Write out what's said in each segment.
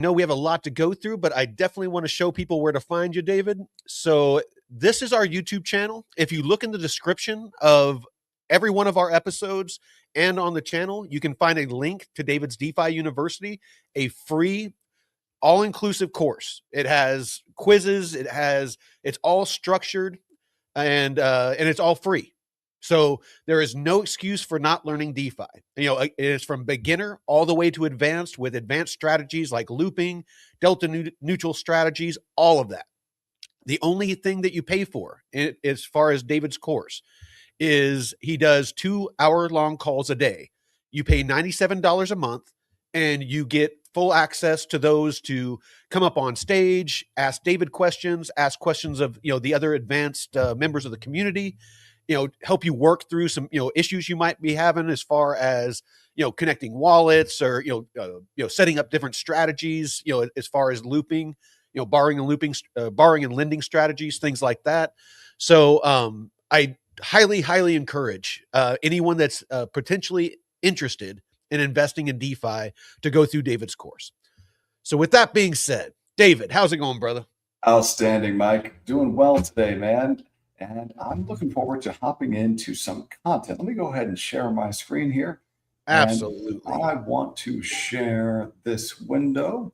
know we have a lot to go through, but I definitely want to show people where to find you, David. So this is our YouTube channel. If you look in the description of every one of our episodes and on the channel, you can find a link to David's DeFi University, a free all-inclusive course. It has quizzes, it's all structured, and it's all free. So there is no excuse for not learning DeFi. It's from beginner all the way to advanced, with advanced strategies like looping, delta neutral strategies, all of that. The only thing that you pay for, as far as David's course, is he does 2-hour-long calls a day. You pay $97 a month, and you get full access to those to come up on stage, ask David questions, ask questions of the other advanced members of the community, help you work through some issues you might be having as far as connecting wallets, or setting up different strategies, as far as looping, borrowing and lending strategies, things like that. So I highly encourage anyone that's potentially interested in investing in DeFi to go through David's course. So with that being said, David, how's it going, brother? Outstanding, Mike. Doing well today, man. And I'm looking forward to hopping into some content. Let me go ahead and share my screen here. Absolutely. And I want to share this window.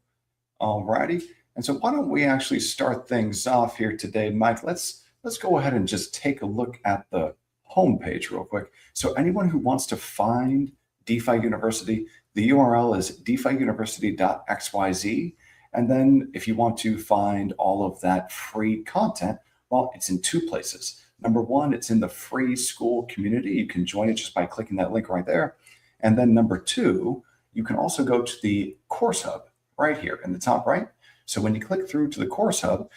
Alrighty. And so why don't we actually start things off here today, Mike? Let's go ahead and just take a look at the homepage real quick. So anyone who wants to find DeFi University, the URL is defiuniversity.xyz. And then if you want to find all of that free content, well, it's in two places. Number one, it's in the free school community. You can join it just by clicking that link right there. And then number two, you can also go to the course hub right here in the top right. So when you click through to the course hub,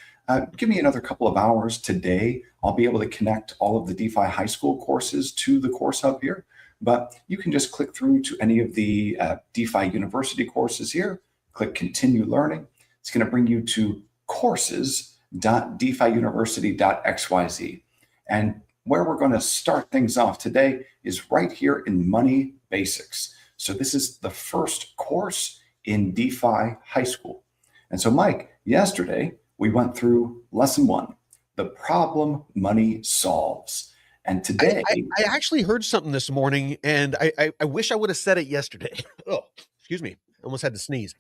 give me another couple of hours today. I'll be able to connect all of the DeFi high school courses to the course hub here. But you can just click through to any of the DeFi University courses here, click Continue Learning. It's going to bring you to courses.defiuniversity.xyz. And where we're going to start things off today is right here in Money Basics. So this is the first course in DeFi high school. And so, Mike, yesterday we went through lesson 1, the problem money solves. And today, I actually heard something this morning, and I wish I would have said it yesterday. Oh, excuse me. I almost had to sneeze.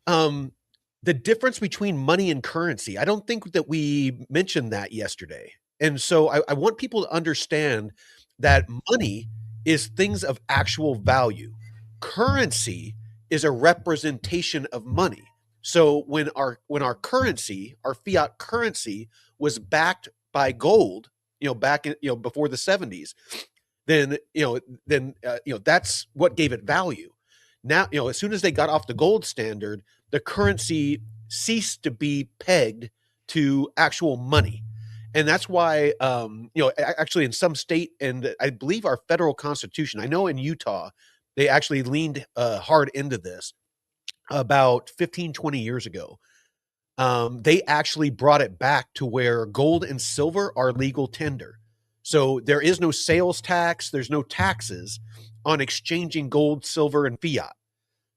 The difference between money and currency. I don't think that we mentioned that yesterday. And so I want people to understand that money is things of actual value. Currency is a representation of money. So when our currency, our fiat currency, was backed by gold, back in, before the 70s, then that's what gave it value. Now, as soon as they got off the gold standard, the currency ceased to be pegged to actual money. And that's why, actually in some state, and I believe our federal constitution, I know in Utah, they actually leaned hard into this about 15, 20 years ago. They actually brought it back to where gold and silver are legal tender. So there is no sales tax, there's no taxes on exchanging gold, silver, and fiat.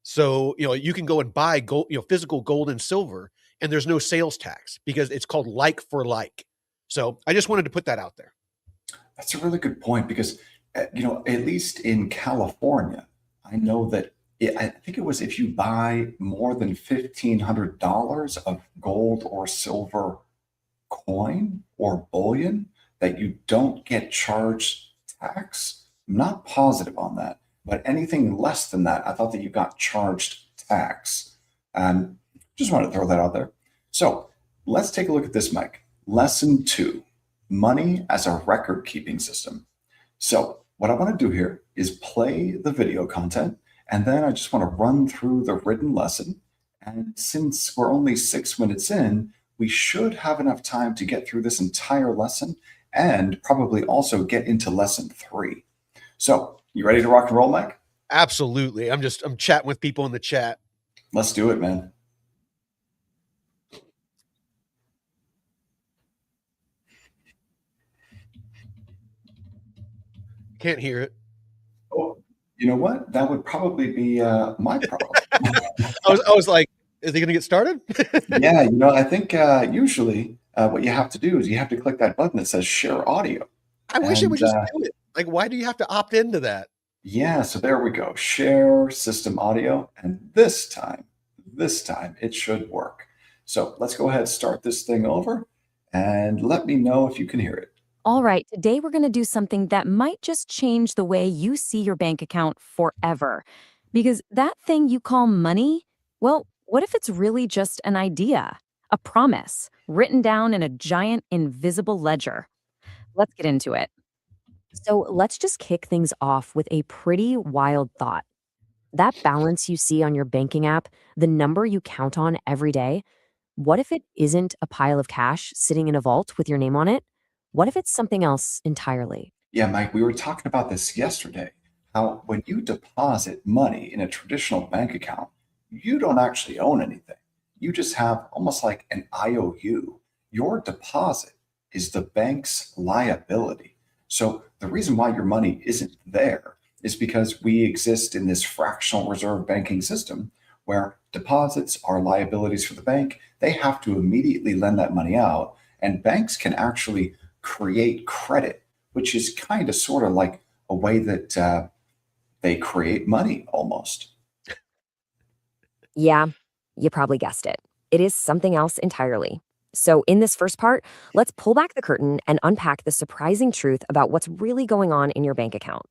So, you can go and buy gold, physical gold and silver, and there's no sales tax because it's called like for like. So I just wanted to put that out there. That's a really good point because, at least in California, I know that I think it was if you buy more than $1,500 of gold or silver coin or bullion, that you don't get charged tax. I'm not positive on that, but anything less than that, I thought that you got charged tax. Just wanted to throw that out there. So let's take a look at this, Mike. Lesson 2, money as a record keeping system. So what I want to do here is play the video content, and then I just want to run through the written lesson. And since we're only 6 minutes in, we should have enough time to get through this entire lesson and probably also get into lesson 3. So you ready to rock and roll, Mike? Absolutely. I'm chatting with people in the chat. Let's do it, man. Can't hear it. Oh, you know what? That would probably be my problem. I was like, Is he going to get started? Yeah, I think usually what you have to do is you have to click that button that says share audio. I wish it would And just do it. Like, why do you have to opt into that? yeah, so there we go. Share system audio. And this time it should work. So let's go ahead and start this thing over and let me know if you can hear it. All right, today we're going to do something that might just change the way you see your bank account forever. Because that thing you call money, well, what if it's really just an idea, a promise, written down in a giant invisible ledger? Let's get into it. So let's just kick things off with a pretty wild thought. That balance you see on your banking app, the number you count on every day, what if it isn't a pile of cash sitting in a vault with your name on it? What if it's something else entirely? Yeah, Mike, we were talking about this yesterday. How when you deposit money in a traditional bank account, you don't actually own anything. You just have almost like an IOU. Your deposit is the bank's liability. So the reason why your money isn't there is because we exist in this fractional reserve banking system where deposits are liabilities for the bank. They have to immediately lend that money out, and banks can actually create credit, which is kind of sort of like a way that they create money almost. Yeah, you probably guessed it. It is something else entirely. So, in this first part, let's pull back the curtain and unpack the surprising truth about what's really going on in your bank account.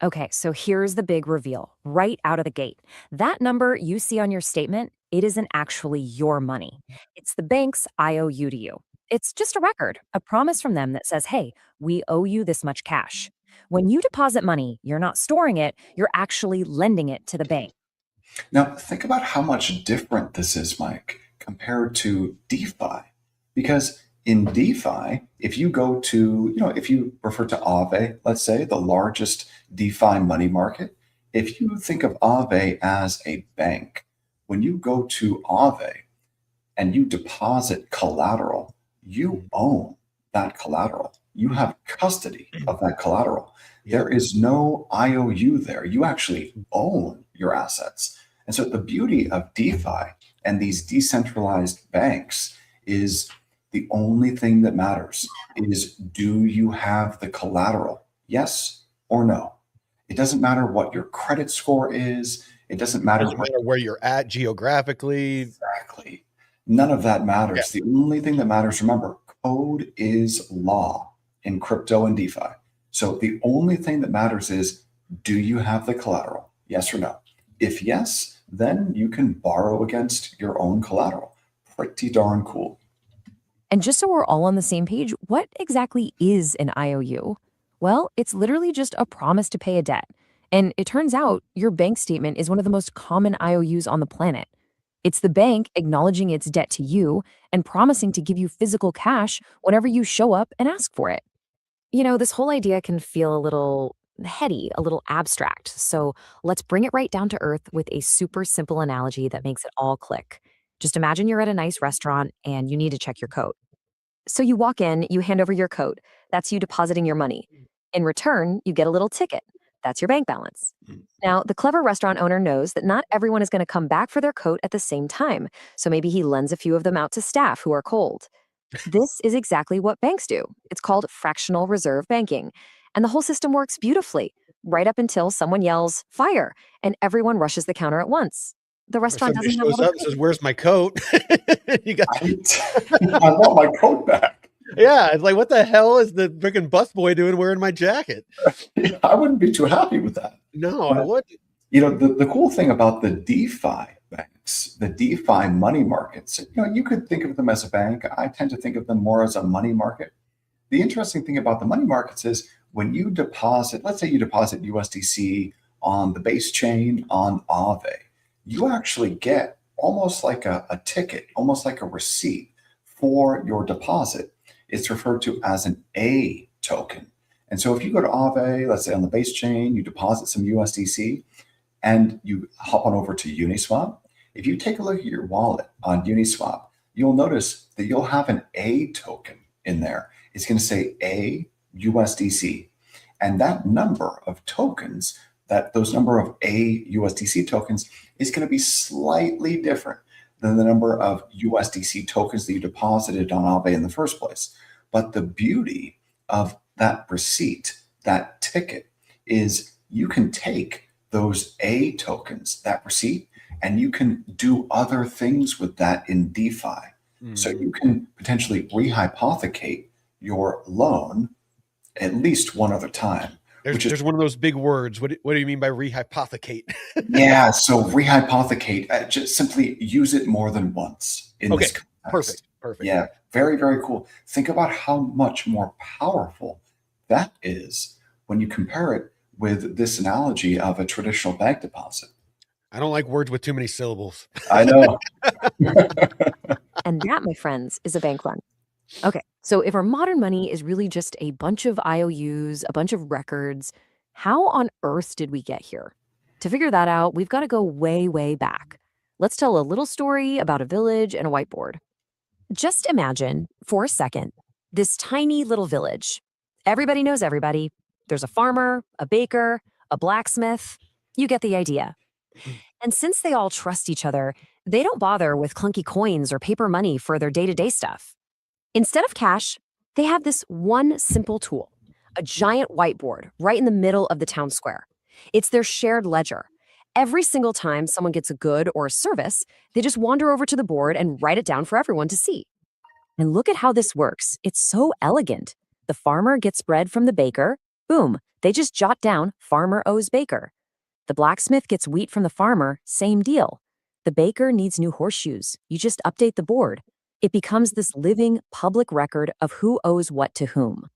Okay, so here's the big reveal right out of the gate. That number you see on your statement, it isn't actually your money. It's the bank's IOU to you. It's just a record, a promise from them that says, hey, we owe you this much cash. When you deposit money, you're not storing it, you're actually lending it to the bank. Now, think about how much different this is, Mike, compared to DeFi. Because in DeFi, if you go to, if you refer to Aave, let's say, the largest DeFi money market, if you think of Aave as a bank, when you go to Aave and you deposit collateral, you own that collateral. You have custody of that collateral. There is no IOU there. You actually own your assets. And so the beauty of DeFi and these decentralized banks is the only thing that matters is, do you have the collateral? Yes or no? It doesn't matter what your credit score is. It doesn't matter, Where you're at geographically. Exactly. None of that matters. Yeah. The only thing that matters, remember, code is law in crypto and DeFi. So the only thing that matters is, do you have the collateral? Yes or no? If yes, then you can borrow against your own collateral. Pretty darn cool. And just so we're all on the same page, what exactly is an IOU? Well, it's literally just a promise to pay a debt. And it turns out your bank statement is one of the most common IOUs on the planet. It's the bank acknowledging its debt to you and promising to give you physical cash whenever you show up and ask for it. This whole idea can feel a little heady, a little abstract. So, let's bring it right down to earth with a super simple analogy that makes it all click. Just imagine you're at a nice restaurant and you need to check your coat. So, you walk in, you hand over your coat. That's you depositing your money. In return, you get a little ticket. That's your bank balance. Now, the clever restaurant owner knows that not everyone is going to come back for their coat at the same time. So maybe he lends a few of them out to staff who are cold. This is exactly what banks do. It's called fractional reserve banking. And the whole system works beautifully, right up until someone yells, fire, and everyone rushes the counter at once. The Or restaurant somebody doesn't have shows all up the and says, "Where's my coat?" You got, I want my coat back. yeah. It's like, what the hell is the freaking busboy doing wearing my jacket? I wouldn't be too happy with that. No, I But, wouldn't. the cool thing about the DeFi banks, the DeFi money markets, you could think of them as a bank. I tend to think of them more as a money market. The interesting thing about the money markets is when you deposit, let's say you deposit USDC on the base chain on Aave, you actually get almost like a ticket, almost like a receipt for your deposit. It's referred to as an A token. And so if you go to Aave, let's say on the base chain, you deposit some USDC and you hop on over to Uniswap. If you take a look at your wallet on Uniswap, you'll notice that you'll have an A token in there. It's going to say A USDC. And that number of tokens, those number of A USDC tokens is going to be slightly different than the number of USDC tokens that you deposited on Aave in the first place. But the beauty of that receipt, that ticket, is you can take those A tokens, that receipt, and you can do other things with that in DeFi. So you can potentially rehypothecate your loan at least one other time. There's one of those big words. What do you mean by rehypothecate? Yeah, so rehypothecate, just simply use it more than once in this context. Perfect. Yeah, very, very cool. Think about how much more powerful that is when you compare it with this analogy of a traditional bank deposit. I don't like words with too many syllables. I know. And that, my friends, is a bank run. Okay, so if our modern money is really just a bunch of IOUs, a bunch of records, how on earth did we get here? To figure that out, we've got to go way, way back. Let's tell a little story about a village and a whiteboard. Just imagine, for a second, this tiny little village. Everybody knows everybody. There's a farmer, a baker, a blacksmith. You get the idea. And since they all trust each other, they don't bother with clunky coins or paper money for their day-to-day stuff. Instead of cash, they have this one simple tool, a giant whiteboard right in the middle of the town square. It's their shared ledger. Every single time someone gets a good or a service, they just wander over to the board and write it down for everyone to see. And look at how this works. It's so elegant. The farmer gets bread from the baker. Boom, they just jot down farmer owes baker. The blacksmith gets wheat from the farmer. Same deal. The baker needs new horseshoes. You just update the board. It becomes this living public record of who owes what to whom.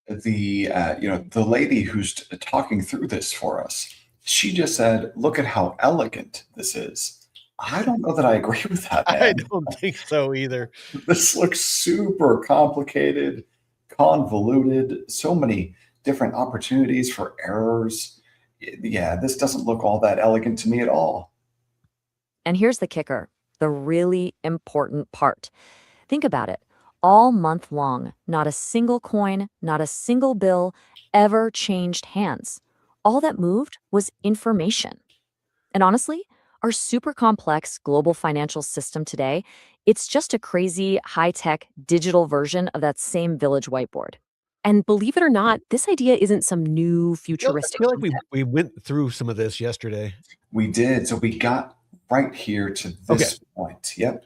The lady who's talking through this for us, she just said, "Look at how elegant this is." I don't know that I agree with that, man. I don't think so either. This looks super complicated, convoluted, so many different opportunities for errors. Yeah, this doesn't look all that elegant to me at all. And here's the kicker, the really important part. Think about it. All month long, not a single coin, not a single bill ever changed hands. All that moved was information. And honestly, our super complex global financial system today, it's just a crazy, high-tech digital version of that same village whiteboard. And believe it or not, this idea isn't some new futuristic I feel like concept. we went through some of this yesterday. We did. So we got right here to this point. Yep.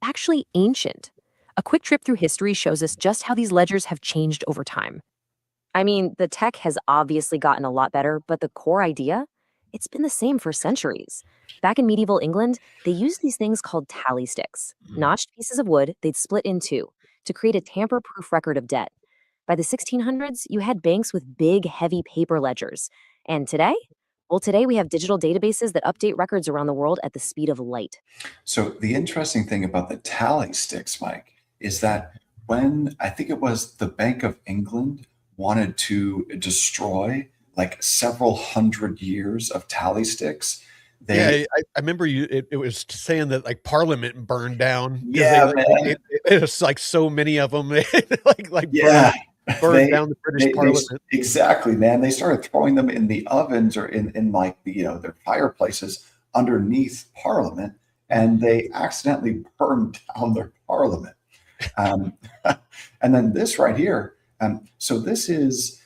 Actually ancient. A quick trip through history shows us just how these ledgers have changed over time. I mean, the tech has obviously gotten a lot better, but the core idea, it's been the same for centuries. Back in medieval England, they used these things called tally sticks, notched pieces of wood they'd split in two to create a tamper-proof record of debt. By the 1600s, you had banks with big, heavy paper ledgers. And today? Well, today we have digital databases that update records around the world at the speed of light. So the interesting thing about the tally sticks, Mike, is that when I think it was the Bank of England wanted to destroy like several hundred years of tally sticks, I remember it was saying that like Parliament burned down. Yeah, man. It was like so many of them, Yeah. burned down the British Parliament. Exactly, man. They started throwing them in the ovens or in like their fireplaces underneath Parliament, and they accidentally burned down their Parliament. And then this right here. So this is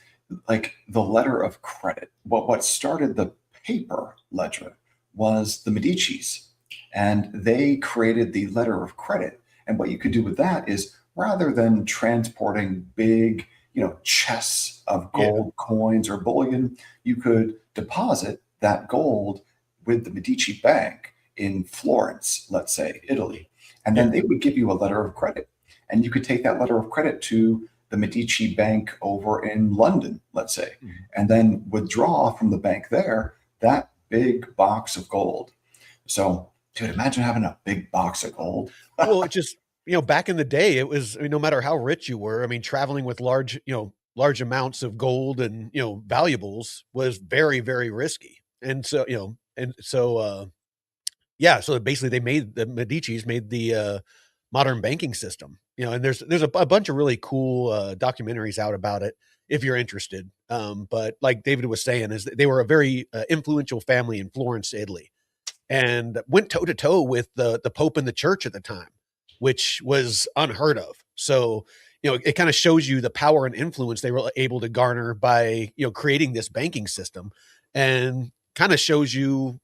like the letter of credit. What started the paper ledger was the Medicis, and they created the letter of credit. And what you could do with that is, rather than transporting big, chests of gold coins or bullion, you could deposit that gold with the Medici Bank in Florence, let's say, Italy. And then they would give you a letter of credit. And you could take that letter of credit to the Medici Bank over in London, let's say, and then withdraw from the bank there that big box of gold. So, dude, imagine having a big box of gold. Well, it just, back in the day, it was, no matter how rich you were, traveling with large amounts of gold and, valuables was very, very risky. And so, so basically the Medicis made the modern banking system, and there's a bunch of really cool documentaries out about it if you're interested. But like David was saying, is that they were a very influential family in Florence, Italy. and went toe to toe with the Pope and the church at the time, which was unheard of. So, it kind of shows you the power and influence they were able to garner by, creating this banking system, and kind of shows you,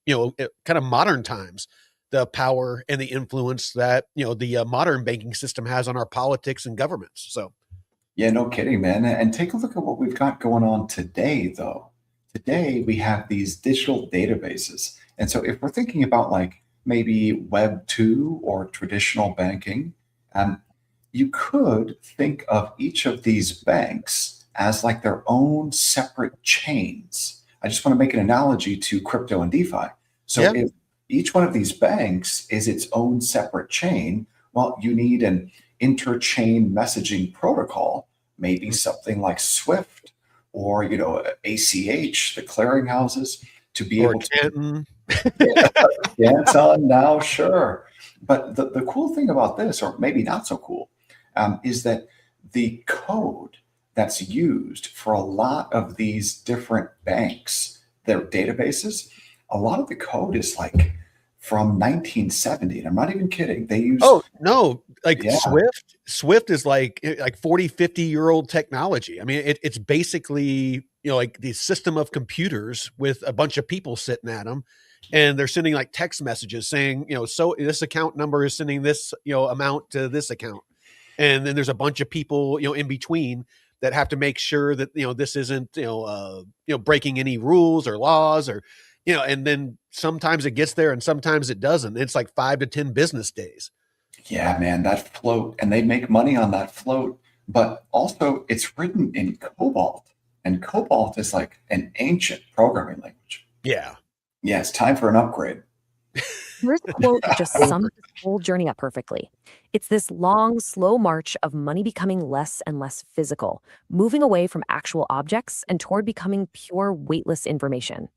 kind of modern times, the power and the influence that, the modern banking system has on our politics and governments. So, Yeah, no kidding, man. And take a look at what we've got going on today, though. Today, we have these digital databases. And so, if we're thinking about like maybe Web 2 or traditional banking, um, you could think of each of these banks as like their own separate chains. I just want to make an analogy to crypto and DeFi. So, yeah. if each one of these banks is its own separate chain, well, you need an interchain messaging protocol, maybe something like Swift or ACH, the clearinghouses, to be Or able to Canton. dance on now, sure. But the cool thing about this, or maybe not so cool, is that the code that's used for a lot of these different banks, their databases, a lot of the code is like from 1970. And I'm not even kidding. They use, Oh, no, like yeah, Swift is like 40, 50-year-old technology. I mean, it's basically, like the system of computers with a bunch of people sitting at them, and they're sending like text messages saying, so this account number is sending this, amount to this account. And then there's a bunch of people, in between that have to make sure that, this isn't, breaking any rules or laws, or, and then sometimes it gets there and sometimes it doesn't. It's like 5 to 10 business days. yeah, man, that float, and they make money on that float. But also, it's written in Cobalt, and Cobalt is like an ancient programming language. Yeah. Yeah, it's time for an upgrade. Here's a quote that just sums this whole journey up perfectly. It's this long, slow march of money becoming less and less physical, moving away from actual objects and toward becoming pure, weightless information.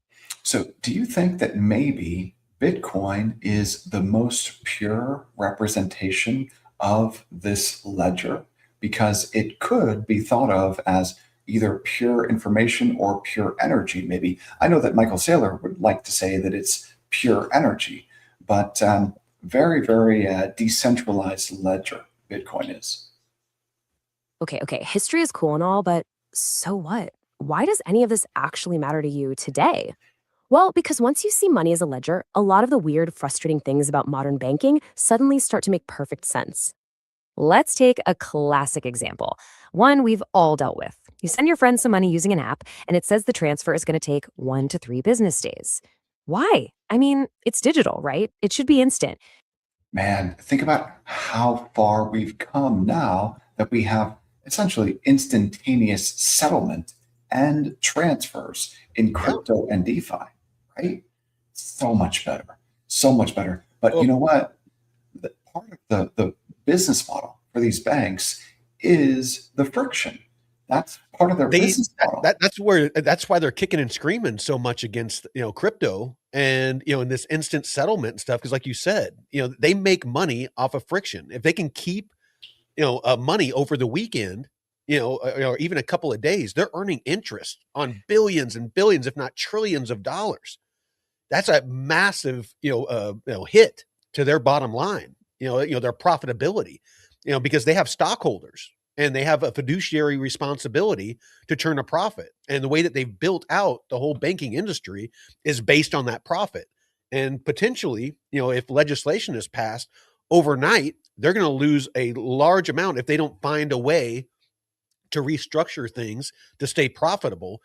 So, do you think that maybe Bitcoin is the most pure representation of this ledger? Because it could be thought of as either pure information or pure energy, maybe. I know that Michael Saylor would like to say that it's pure energy, but very, very decentralized ledger, Bitcoin is. Okay, history is cool and all, but so what? Why does any of this actually matter to you today? Well, because once you see money as a ledger, a lot of the weird, frustrating things about modern banking suddenly start to make perfect sense. Let's take a classic example, one we've all dealt with. You send your friend some money using an app, and it says the transfer is going to take 1 to 3 business days. Why? I mean, it's digital, right? It should be instant. Man, think about how far we've come now that we have essentially instantaneous settlement and transfers in Yeah. crypto and DeFi, right? So much better. So much better. But you Well, know what? Part of the business model for these banks is the friction. That's part of their they business model. that's why they're kicking and screaming so much against, crypto and, in this instant settlement and stuff, because like you said, they make money off of friction. If they can keep, money over the weekend, or even a couple of days, they're earning interest on billions and billions, if not trillions of dollars. That's a massive, hit to their bottom line, their profitability, because they have stockholders and they have a fiduciary responsibility to turn a profit. And the way that they've built out the whole banking industry is based on that profit. And potentially, if legislation is passed overnight, they're going to lose a large amount if they don't find a way to restructure things to stay profitable.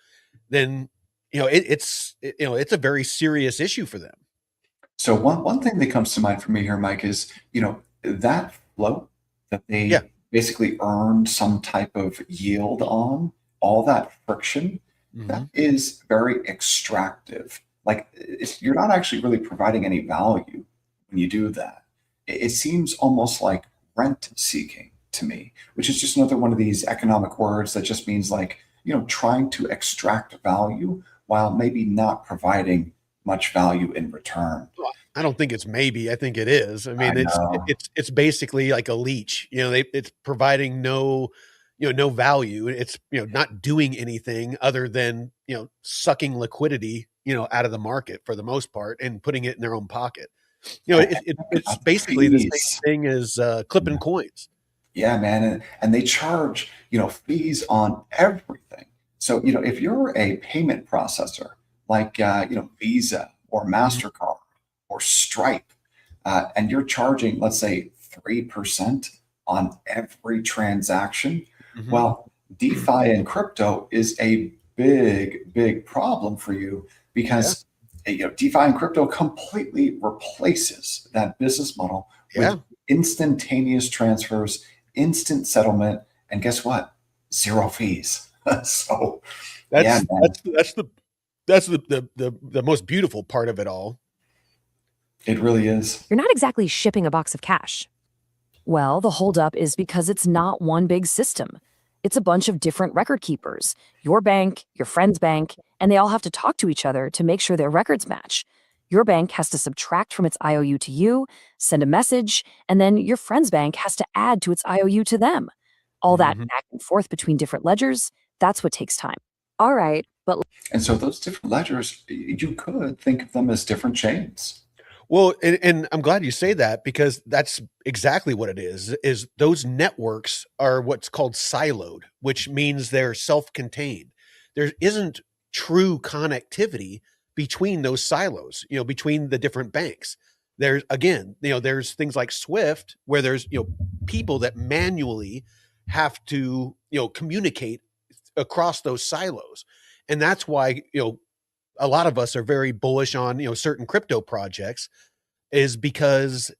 Then, it's a very serious issue for them. So one thing that comes to mind for me here, Mike, is that float that Yeah. they basically earned some type of yield on, all that friction, that Hmm. is very extractive. Like you're not actually really providing any value when you do that. It seems almost like rent seeking to me, which is just another one of these economic words that just means like, trying to extract value while maybe not providing much value in return. Well, I don't think it's maybe. I think it is. I I mean, know. it's basically like a leech. It's providing no value. It's not doing anything other than sucking liquidity out of the market for the most part and putting it in their own pocket. It's basically the same Fees. thing as clipping coins. Yeah, man. And they charge, fees on everything. So, if you're a payment processor like, Visa or Mhm. MasterCard or Stripe, and you're charging, let's say, 3% on every transaction, Mhm. well, DeFi and crypto is a big, big problem for you Yeah. because, DeFi and crypto completely replaces that business model Yeah. with instantaneous transfers, instant settlement, and guess what? Zero fees. So, yeah, That's man, that's the most beautiful part of it all. it really is. You're not exactly shipping a box of cash. Well, the holdup is because it's not one big system. It's a bunch of different record keepers, your bank, your friend's bank, and they all have to talk to each other to make sure their records match. Your bank has to subtract from its IOU to you, send a message, and then your friend's bank has to add to its IOU to them. All that Mhm. back and forth between different ledgers, that's what takes time. All right, but And so those different ledgers, you could think of them as different chains. Well, and I'm glad you say that because that's exactly what it is those networks are what's called siloed, which means they're self-contained. There isn't true connectivity between those silos, between the different banks. There's again, there's things like Swift where there's, people that manually have to, communicate across those silos. And that's why, a lot of us are very bullish on, certain crypto projects is because,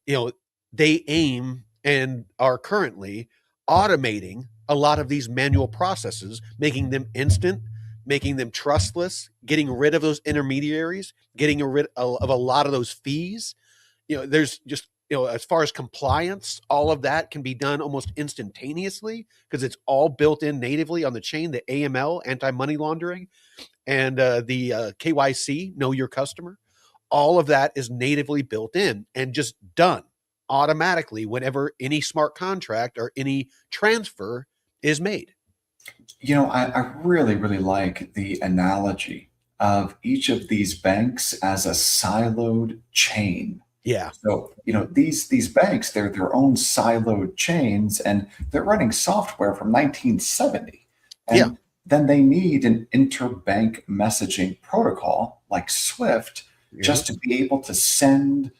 they aim and are currently automating a lot of these manual processes, making them instant, making them trustless, getting rid of those intermediaries, getting rid of a lot of those fees. There's just, as far as compliance, all of that can be done almost instantaneously because it's all built in natively on the chain, the AML, anti-money laundering, and the KYC, know your customer. All of that is natively built in and just done automatically whenever any smart contract or any transfer is made. I really, really like the analogy of each of these banks as a siloed chain. Yeah. So, these banks, they're their own siloed chains, and they're running software from 1970. Yeah. And then they need an interbank messaging protocol like Swift Yeah. just to be able to send,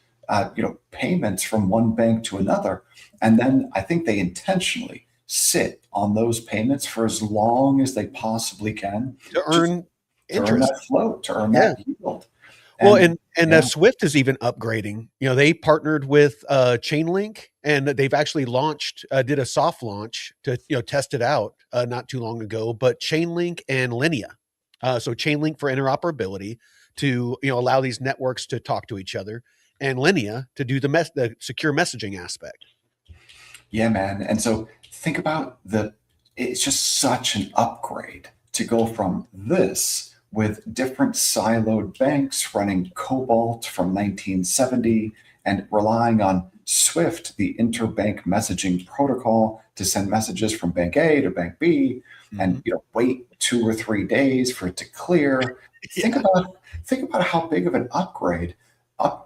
payments from one bank to another. And then I think they intentionally sit on those payments for as long as they possibly can, To just earn to earn interest. that float, to earn Yeah. that yield. Well, And and yeah, Swift is even upgrading. They partnered with Chainlink, and they've actually launched, did a soft launch to test it out not too long ago. But Chainlink and Linea, so Chainlink for interoperability to allow these networks to talk to each other, and Linea to do the secure messaging aspect. yeah, man. And so think about it's just such an upgrade to go from this with different siloed banks running Cobalt from 1970 and relying on Swift, the interbank messaging protocol, to send messages from bank A to bank B, and Mhm. wait 2 or 3 days for it to clear. Think Yeah. about think about how big of an upgrade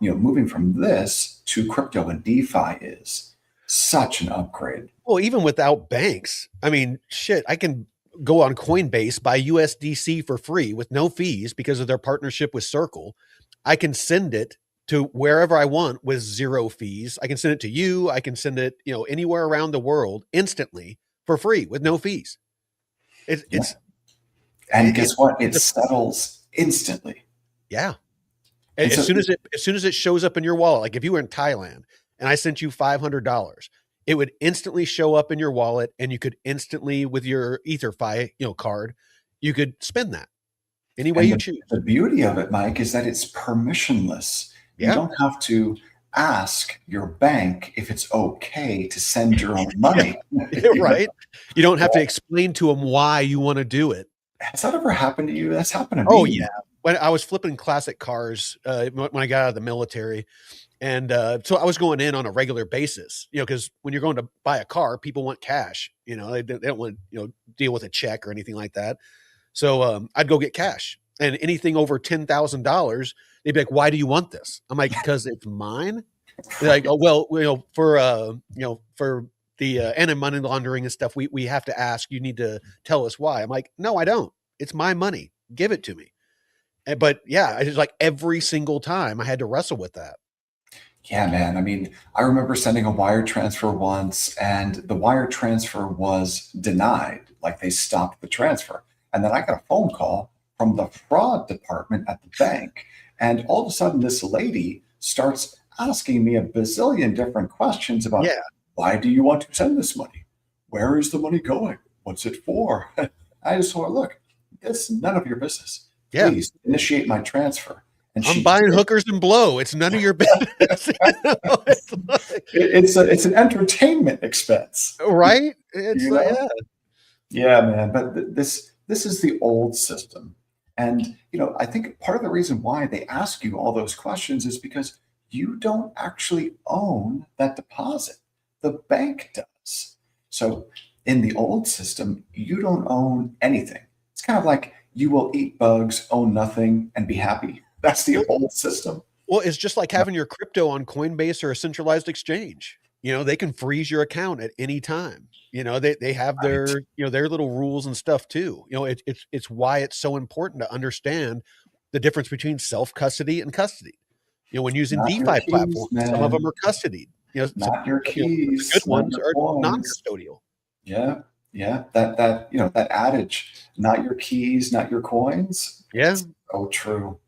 moving from this to crypto and DeFi is. Such an upgrade. Well, even without banks, I mean, shit, I can go on Coinbase, buy USDC for free with no fees because of their partnership with Circle. I can send it to wherever I want with zero fees. I can send it to you. I can send it, anywhere around the world instantly for free with no fees. It's Yeah. it's And it, guess what? It it's settles instantly. yeah. And As so, soon as it shows up in your wallet, like if you were in Thailand and I sent you $500, it would instantly show up in your wallet, and you could instantly with your EtherFi, card, you could spend that any way and you the choose. beauty of it, Mike, is that it's permissionless. You Yeah. don't have to ask your bank if it's okay to send your own Yeah. money. Yeah, right. You don't have to explain to them why you want to do it. Has that ever happened to you? That's happened to Oh me. yeah. When I was flipping classic cars, when I got out of the military, and so I was going in on a regular basis, because when you're going to buy a car, people want cash. They don't want deal with a check or anything like that. So I'd go get cash, and anything over $10,000, they'd be like, "Why do you want this?" I'm like, "Because it's mine." They're like, "Oh well, for the anti-money laundering and stuff, we have to ask. You need to tell us why." I'm like, "No, I don't. It's my money. Give it to me." But yeah, I just like every single time I had to wrestle with that. Yeah, man. I mean, I remember sending a wire transfer once, and the wire transfer was denied. Like they stopped the transfer. And then I got a phone call from the fraud department at the bank. And all of a sudden, this lady starts asking me a bazillion different questions about, Yeah, why do you want to send this money? Where is the money going? What's it for? I just told her, look, it's none of your business. yeah. Please initiate my transfer. And I'm she buying did. hookers and blow. It's none of your business. It's like, It's an entertainment expense, right? It's you like, know? yeah. Yeah, man. But this is the old system. And I think part of the reason why they ask you all those questions is because you don't actually own that deposit. The bank does. So in the old system, you don't own anything. It's kind of like you will eat bugs, own nothing, and be happy. That's the old system. Well, it's just like having your crypto on Coinbase or a centralized exchange. They can freeze your account at any time. They have Right. their little rules and stuff too. It's why it's so important to understand the difference between self custody and custody. When using Not your DeFi keys, platforms, some of them man. are custodied. Not your The good keys, not ones your are coins. non-custodial. Yeah, yeah. That adage, not your keys, not your coins. Yeah. It's so true.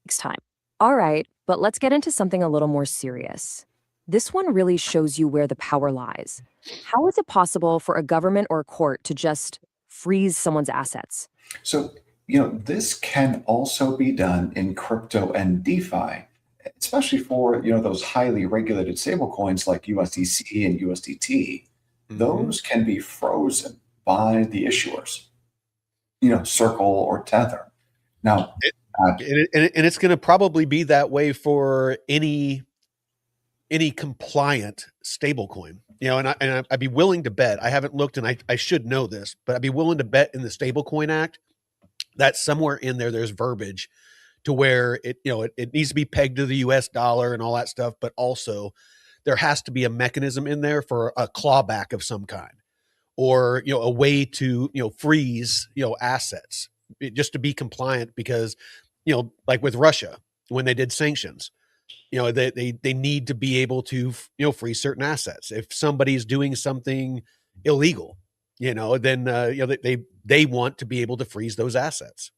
Next time. All right, but let's get into something a little more serious. This one really shows you where the power lies. How is it possible for a government or a court to just freeze someone's assets? So, this can also be done in crypto and DeFi, especially for, those highly regulated stablecoins like USDC and USDT. Hmm. Those can be frozen by the issuers, Circle or Tether. Now, uh, And it's going to probably be that way for any compliant stablecoin. I'd be willing to bet. I haven't looked, and I should know this, but I'd be willing to bet in the Stablecoin Act that somewhere in there there's verbiage to where it needs to be pegged to the U.S. dollar and all that stuff, but also there has to be a mechanism in there for a clawback of some kind, or a way to freeze assets, just to be compliant, because like with Russia when they did sanctions, they need to be able to freeze certain assets if somebody's doing something illegal, then they want to be able to freeze those assets.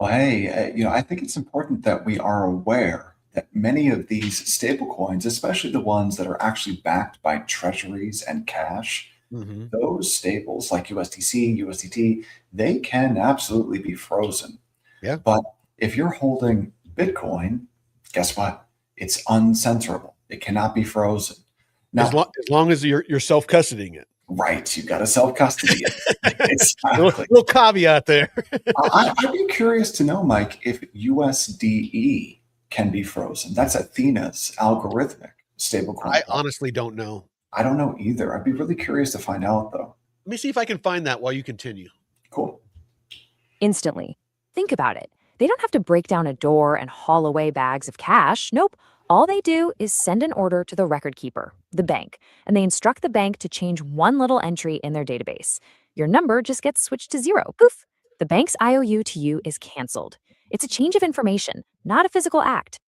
well, hey, I think it's important that we are aware that many of these stablecoins, especially the ones that are actually backed by treasuries and cash, Hmm. those stables like USDC, USDT, they can absolutely be frozen. Yeah, But if you're holding Bitcoin, guess what? It's uncensorable. It cannot be frozen. Now, as long as you're self custodying it. right, you've got to self custody it. little, Exactly. little caveat there. I'd be curious to know, Mike, if USDE can be frozen. That's Athena's algorithmic stablecoin I product. honestly don't know. I don't know either. I'd be really curious to find out, though. Let me see if I can find that while you continue. Cool. Instantly. Think about it. They don't have to break down a door and haul away bags of cash. Nope. All they do is send an order to the record keeper, the bank, and they instruct the bank to change one little entry in their database. Your number just gets switched to zero. Poof! The bank's IOU to you is canceled. It's a change of information, not a physical act.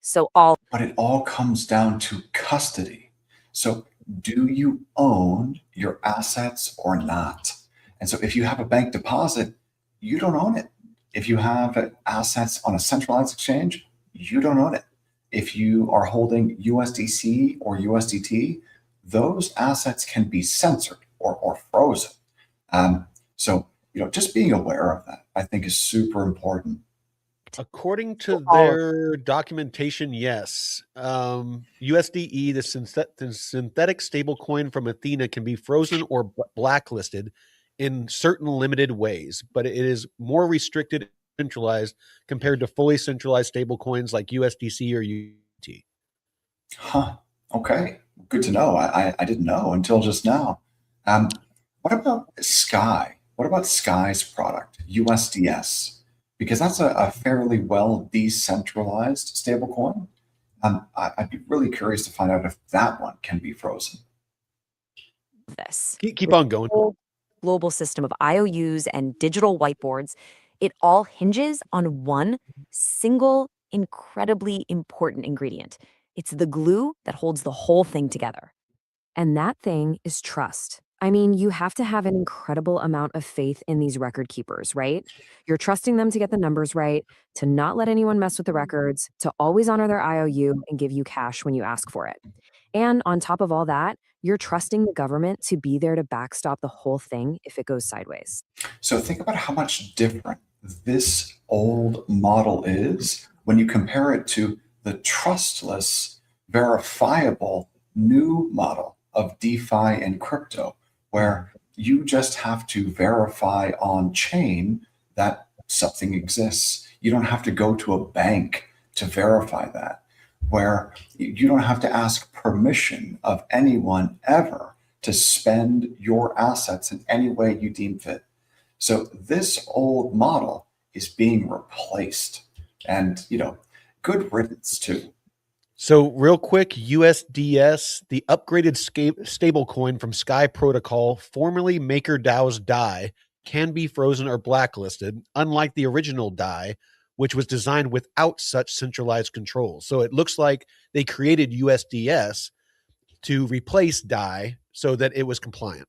So all But it all comes down to custody. So, do you own your assets or not? And so, if you have a bank deposit, you don't own it. If you have assets on a centralized exchange, you don't own it. If you are holding USDC or USDT, those assets can be censored or frozen. So, just being aware of that, I think, is super important. According to all their documentation, yes. USDE, the synthetic stablecoin from Athena, can be frozen or blacklisted in certain limited ways, but it is more restricted and centralized compared to fully centralized stablecoins like USDC or UT. Huh. Okay. Good to know. I didn't know until just now. What about Sky? What about Sky's product, USDS? Because that's a fairly well decentralized stablecoin. I'd be really curious to find out if that one can be frozen. This. Keep With on the going. whole global system of IOUs and digital whiteboards, it all hinges on one single, incredibly important ingredient. It's the glue that holds the whole thing together. And that thing is trust. I mean, you have to have an incredible amount of faith in these record keepers, right? You're trusting them to get the numbers right, to not let anyone mess with the records, to always honor their IOU and give you cash when you ask for it. And on top of all that, you're trusting the government to be there to backstop the whole thing if it goes sideways. So think about how much different this old model is when you compare it to the trustless, verifiable new model of DeFi and crypto, where you just have to verify on chain that something exists. You don't have to go to a bank to verify that, where you don't have to ask permission of anyone ever to spend your assets in any way you deem fit. So this old model is being replaced, and good riddance too. So real quick, USDS, the upgraded stablecoin from Sky Protocol, formerly MakerDAO's DAI, can be frozen or blacklisted, unlike the original DAI, which was designed without such centralized control. So it looks like they created USDS to replace DAI so that it was compliant.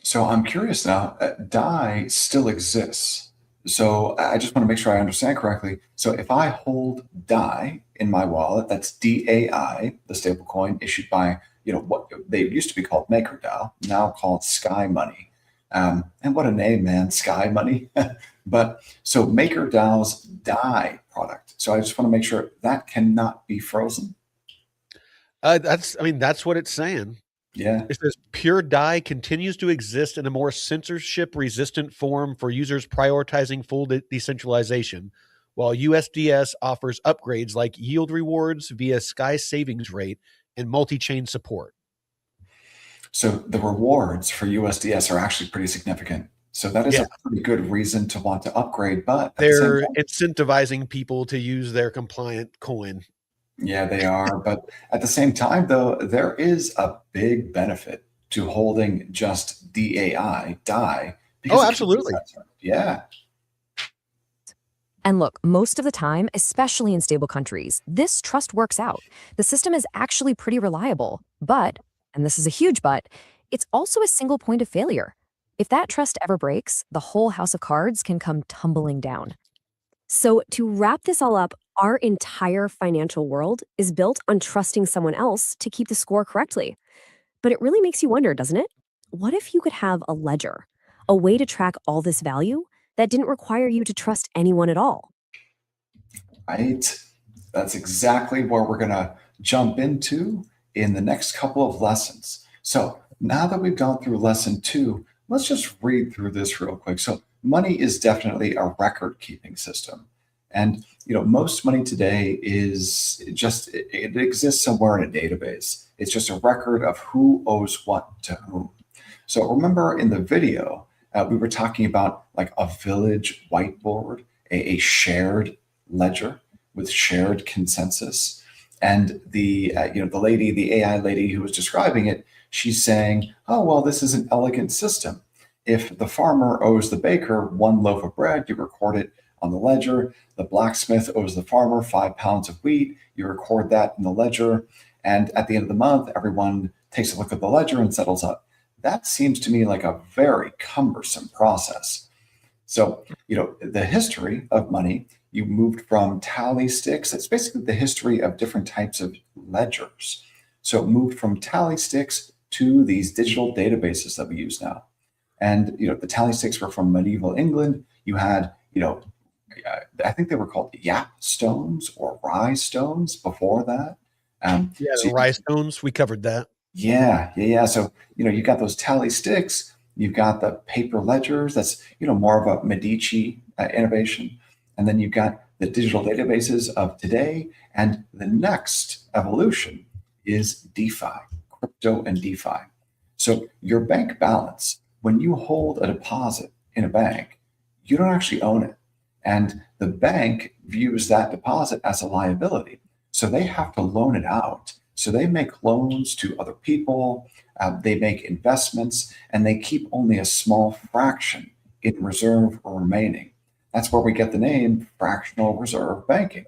So I'm curious now, DAI still exists. So I just want to make sure I understand correctly. So if I hold DAI in my wallet, that's DAI, the stablecoin issued by, what they used to be called MakerDAO, now called Sky Money. And what a name, man, Sky Money. But so MakerDAO's DAI product. So I just want to make sure that cannot be frozen. That's what it's saying. Yeah. It says pure DAI continues to exist in a more censorship-resistant form for users prioritizing full decentralization, while USDS offers upgrades like yield rewards via Sky Savings Rate and multi-chain support. So the rewards for USDS are actually pretty significant. So that is a pretty good reason to want to upgrade, but they're incentivizing people to use their compliant coin. Yeah, they are. But at the same time, though, there is a big benefit to holding just DAI. Oh, absolutely. Yeah. And look, most of the time, especially in stable countries, this trust works out. The system is actually pretty reliable. But, and this is a huge but, it's also a single point of failure. If that trust ever breaks, the whole house of cards can come tumbling down. So to wrap this all up, our entire financial world is built on trusting someone else to keep the score correctly. But it really makes you wonder, doesn't it? What if you could have a ledger, a way to track all this value that didn't require you to trust anyone at all? Right. That's exactly where we're going to jump into in the next couple of lessons. So now that we've gone through lesson 2, let's just read through this real quick. So money is definitely a record keeping system. And most money today is just, it exists somewhere in a database. It's just a record of who owes what to whom. So remember in the video, we were talking about like a village whiteboard, a shared ledger with shared consensus. And the AI lady who was describing it, she's saying, oh, well, this is an elegant system. If the farmer owes the baker 1 loaf of bread, you record it on the ledger. The blacksmith owes the farmer 5 pounds of wheat. You record that in the ledger. And at the end of the month, everyone takes a look at the ledger and settles up. That seems to me like a very cumbersome process. So, the history of money, you moved from tally sticks. That's basically the history of different types of ledgers. So it moved from tally sticks to these digital databases that we use now. And, the tally sticks were from medieval England. You had, I think they were called yap stones or rye stones before that. The rye stones, we covered that. Yeah. So, you've got those tally sticks, you've got the paper ledgers. That's, more of a Medici innovation. And then you've got the digital databases of today. And the next evolution is DeFi, crypto and DeFi. So your bank balance, when you hold a deposit in a bank, you don't actually own it. And the bank views that deposit as a liability. So they have to loan it out. So they make loans to other people, they make investments, and they keep only a small fraction in reserve or remaining. That's where we get the name fractional reserve banking.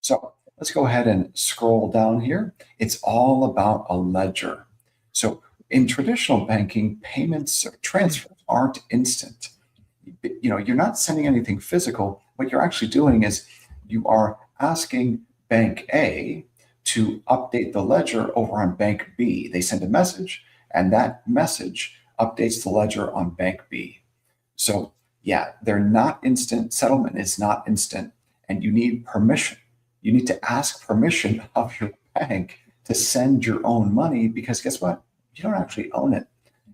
So let's go ahead and scroll down here. It's all about a ledger. So in traditional banking, payments or transfers aren't instant. You're not sending anything physical. What you're actually doing is you are asking Bank A to update the ledger over on Bank B. They send a message, and that message updates the ledger on Bank B. So yeah, they're not instant. Settlement is not instant, and you need permission. You need to ask permission of your bank to send your own money, because guess what? You don't actually own it.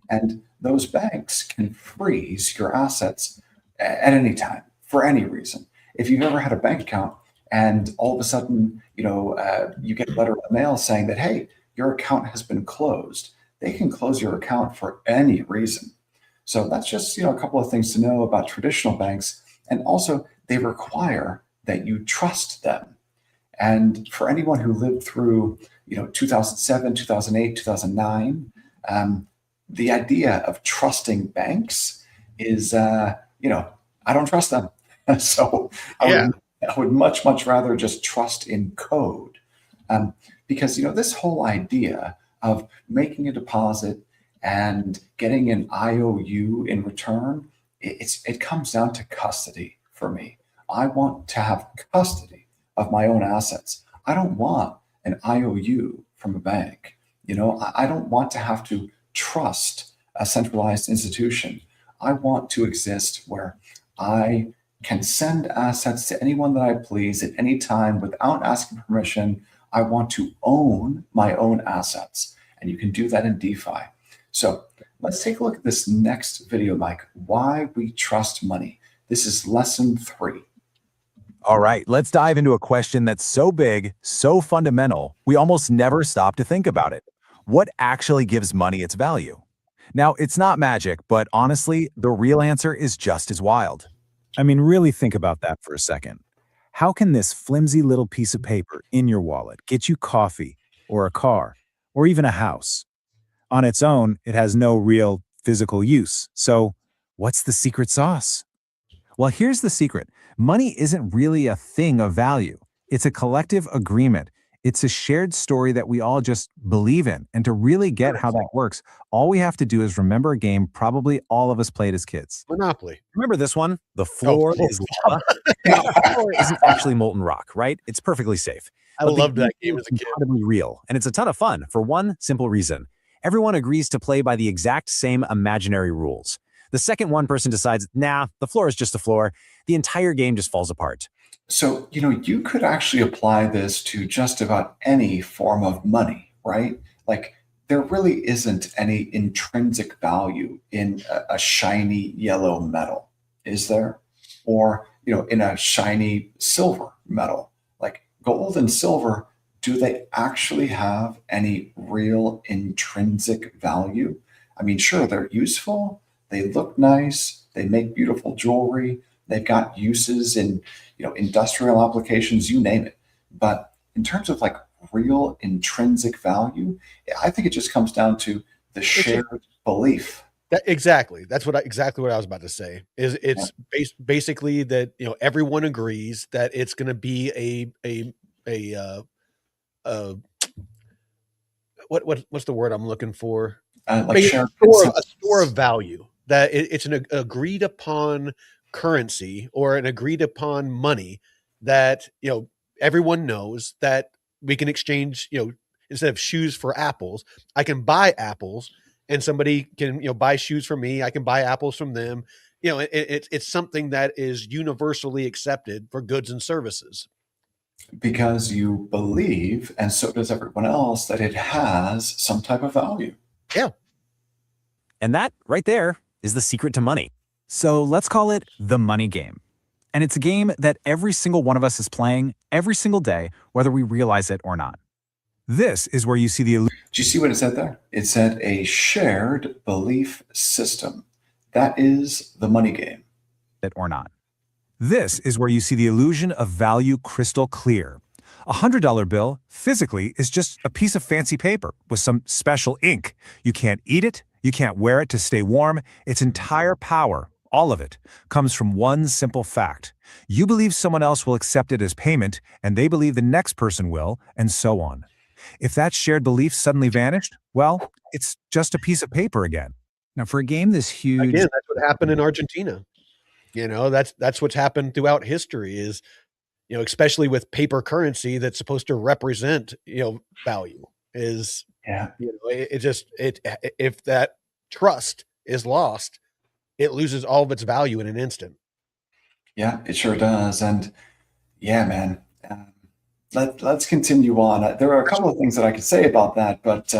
And those banks can freeze your assets at any time for any reason. If you've ever had a bank account and all of a sudden, you get a letter in the mail saying that, hey, your account has been closed, they can close your account for any reason. So that's just, a couple of things to know about traditional banks. And also, they require that you trust them. And for anyone who lived through, 2007, 2008, 2009, the idea of trusting banks is, I don't trust them. So Yeah. I would much, much rather just trust in code. Because, this whole idea of making a deposit and getting an IOU in return, it comes down to custody for me. I want to have custody of my own assets. I don't want an IOU from a bank. I don't want to have to trust a centralized institution. I want to exist where I can send assets to anyone that I please at any time without asking permission. I want to own my own assets. And you can do that in DeFi. So let's take a look at this next video, Mike. Why we trust money. This is lesson 3. All right, let's dive into a question that's so big, so fundamental, we almost never stop to think about it. What actually gives money its value? Now, it's not magic, but honestly, the real answer is just as wild. I mean, really think about that for a second. How can this flimsy little piece of paper in your wallet get you coffee, or a car, or even a house? On its own, it has no real physical use. So, what's the secret sauce? Well, here's the secret. Money isn't really a thing of value. It's a collective agreement. It's a shared story that we all just believe in. And to really get how that works, all we have to do is remember a game probably all of us played as kids. Monopoly. Remember this one? The floor is lava. Now, the floor isn't actually molten rock, right? It's perfectly safe. I But the loved that game game is as a kid. incredibly real, and it's a ton of fun for one simple reason. Everyone agrees to play by the exact same imaginary rules. The second one person decides, nah, the floor is just a floor, the entire game just falls apart. So, you could actually apply this to just about any form of money, right? Like, there really isn't any intrinsic value in a shiny yellow metal, is there? Or, in a shiny silver metal. Like gold and silver, do they actually have any real intrinsic value? I mean, sure, they're useful, they look nice, they make beautiful jewelry, they've got uses in industrial applications, you name it. But in terms of like real intrinsic value, I think it just comes down to the shared belief. Exactly. That's exactly what I was about to say. It's basically that everyone agrees that it's going to be what's the word I'm looking for? Like shared A store of value. That it's an agreed upon currency or an agreed upon money that everyone knows that we can exchange. Instead of shoes for apples, I can buy apples, and somebody can buy shoes from me. I can buy apples from them. It's something that is universally accepted for goods and services. Because you believe, and so does everyone else, that it has some type of value. Yeah. And that right there is the secret to money. So let's call it the money game. And it's a game that every single one of us is playing every single day, whether we realize it or not. This is where you see the illusion. Do you see what it said there? It said a shared belief system. That is the money game. It or not. This is where you see the illusion of value crystal clear. A $100 bill, physically, is just a piece of fancy paper with some special ink. You can't eat it, you can't wear it to stay warm. Its entire power, all of it, comes from one simple fact. You believe someone else will accept it as payment, and they believe the next person will, and so on. If that shared belief suddenly vanished, well, it's just a piece of paper again. Now, for a game this huge, Again, that's what happened in Argentina. That's what's happened throughout history is, especially with paper currency that's supposed to represent, value is, Yeah. if that trust is lost, it loses all of its value in an instant. Yeah, it sure does. And yeah, man, let's continue on. There are a couple of things that I could say about that, but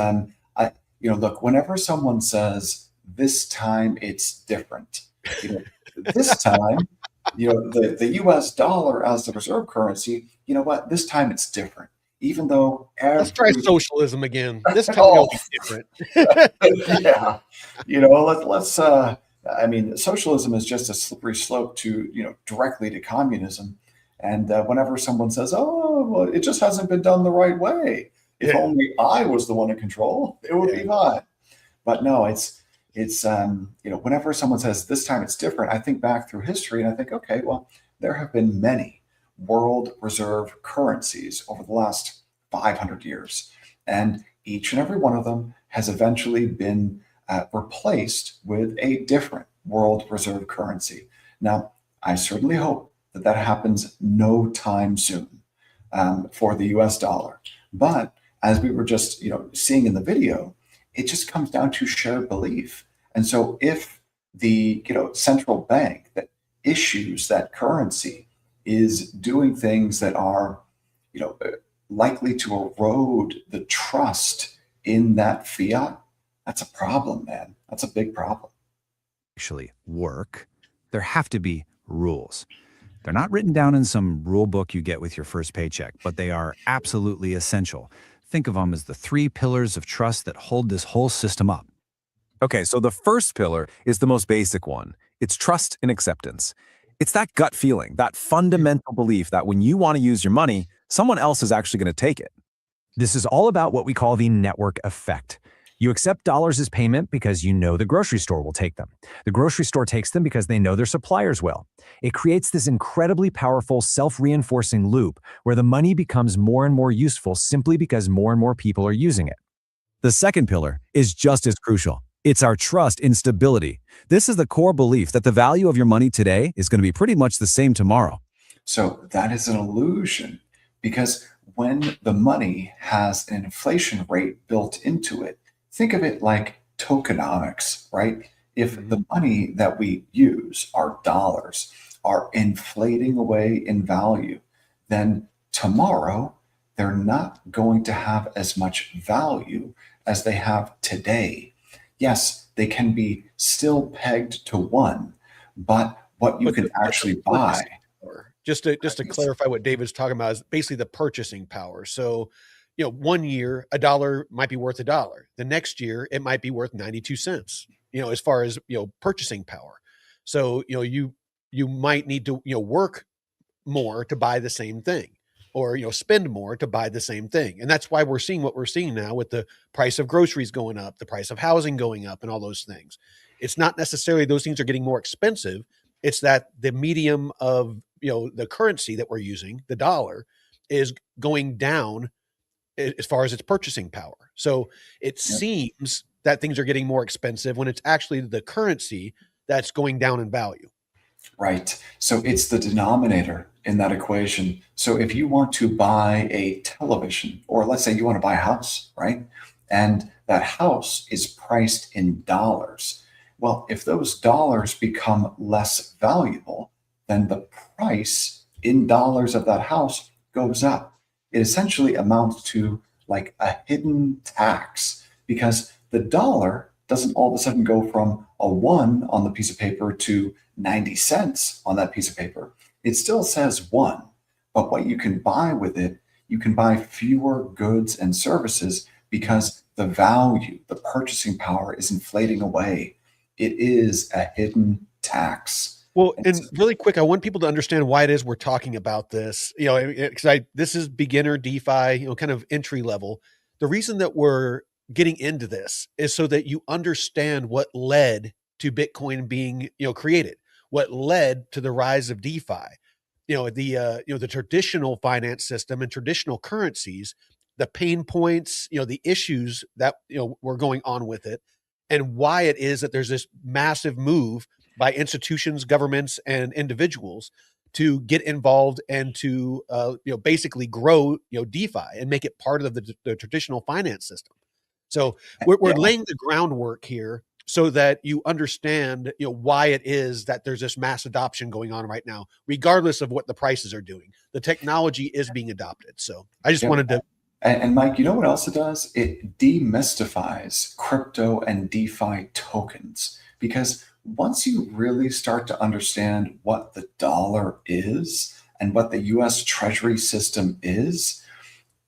look, whenever someone says this time it's different, this time, the U.S. dollar as the reserve currency, you know what? This time it's different. Even though Let's try socialism again. This time Oh. it'll be different. yeah, let's. I mean, socialism is just a slippery slope to directly to communism. And whenever someone says, "Oh, well, it just hasn't been done the right way," if Yeah. only I was the one in control, it would be fine. But no, it's whenever someone says this time it's different, I think back through history and I think, okay, well, there have been many world reserve currencies over the last 500 years, and each and every one of them has eventually been replaced with a different world reserve currency. Now, I certainly hope that that happens no time soon for the US dollar. But as we were just seeing in the video, it just comes down to shared belief. And so if the central bank that issues that currency is doing things that are likely to erode the trust in that fiat, that's a problem, man. That's a big problem. actually work, there have to be rules. They're not written down in some rule book you get with your first paycheck, but they are absolutely essential. Think of them as the 3 pillars of trust that hold this whole system up. Okay, so the first pillar is the most basic one. It's trust and acceptance. It's that gut feeling, that fundamental belief that when you want to use your money, someone else is actually going to take it. This is all about what we call the network effect. You accept dollars as payment because you know the grocery store will take them. The grocery store takes them because they know their suppliers will. It creates this incredibly powerful self-reinforcing loop where the money becomes more and more useful simply because more and more people are using it. The second pillar is just as crucial. It's our trust in stability. This is the core belief that the value of your money today is going to be pretty much the same tomorrow. So that is an illusion because when the money has an inflation rate built into it, think of it like tokenomics, right? If the money that we use, our dollars, are inflating away in value, then tomorrow they're not going to have as much value as they have today. Yes, they can be still pegged to one, but what you But can the actually purchasing buy. power, just to clarify what David's talking about is basically the purchasing power. So, 1 year a dollar might be worth $1. The next year it might be worth 92 cents. As far as purchasing power. So you might need to work more to buy the same thing, or spend more to buy the same thing. And that's why we're seeing what we're seeing now with the price of groceries going up, the price of housing going up, and all those things. It's not necessarily those things are getting more expensive. It's that the medium of the currency that we're using, the dollar, is going down as far as its purchasing power. So it seems that things are getting more expensive when it's actually the currency that's going down in value. Right. So it's the denominator in that equation. So if you want to buy a television, or let's say you want to buy a house, right? And that house is priced in dollars. Well, if those dollars become less valuable, then the price in dollars of that house goes up. It essentially amounts to like a hidden tax because the dollar doesn't all of a sudden go from a 1 on the piece of paper to 90 cents on that piece of paper. It still says 1, but what you can buy with it, you can buy fewer goods and services because the value, the purchasing power is inflating away. It is a hidden tax. Well, and really quick, I want people to understand why it is we're talking about this. Because this is beginner DeFi, kind of entry level. The reason that we're getting into this is so that you understand what led to Bitcoin being, created, what led to the rise of DeFi. The traditional finance system and traditional currencies, the pain points, the issues that were going on with it, and why it is that there's this massive move by institutions, governments, and individuals to get involved and to basically grow DeFi and make it part of the traditional finance system. So we're laying the groundwork here so that you understand why it is that there's this mass adoption going on right now, regardless of what the prices are doing. The technology is being adopted. So I just wanted to. And Mike, you know what else it does? It demystifies crypto and DeFi tokens, because once you really start to understand what the dollar is and what the US Treasury system is,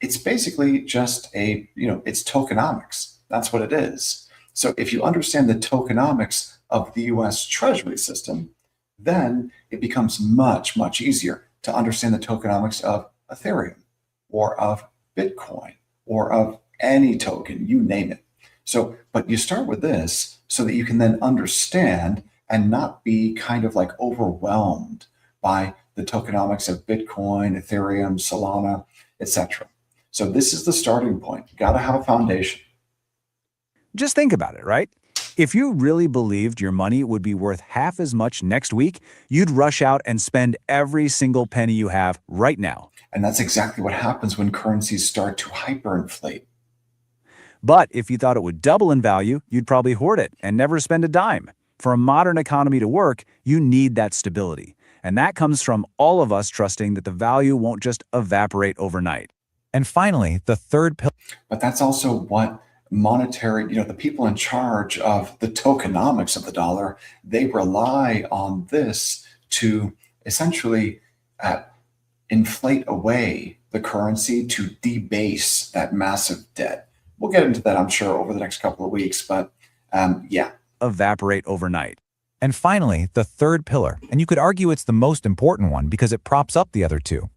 it's basically just it's tokenomics. That's what it is. So if you understand the tokenomics of the US Treasury system, then it becomes much, much easier to understand the tokenomics of Ethereum or of Bitcoin or of any token, you name it. So, but you start with this so that you can then understand and not be kind of like overwhelmed by the tokenomics of Bitcoin, Ethereum, Solana, etc. So this is the starting point. You got to have a foundation. Just think about it, right? If you really believed your money would be worth half as much next week, you'd rush out and spend every single penny you have right now. And that's exactly what happens when currencies start to hyperinflate. But if you thought it would double in value, you'd probably hoard it and never spend a dime. For a modern economy to work, you need that stability. And that comes from all of us trusting that the value won't just evaporate overnight. And finally, the third pillar. But that's also what monetary, the people in charge of the tokenomics of the dollar, they rely on this to essentially inflate away the currency to debase that massive debt. We'll get into that, I'm sure, over the next couple of weeks, but evaporate overnight. And finally, the third pillar, and you could argue it's the most important one because it props up the other two: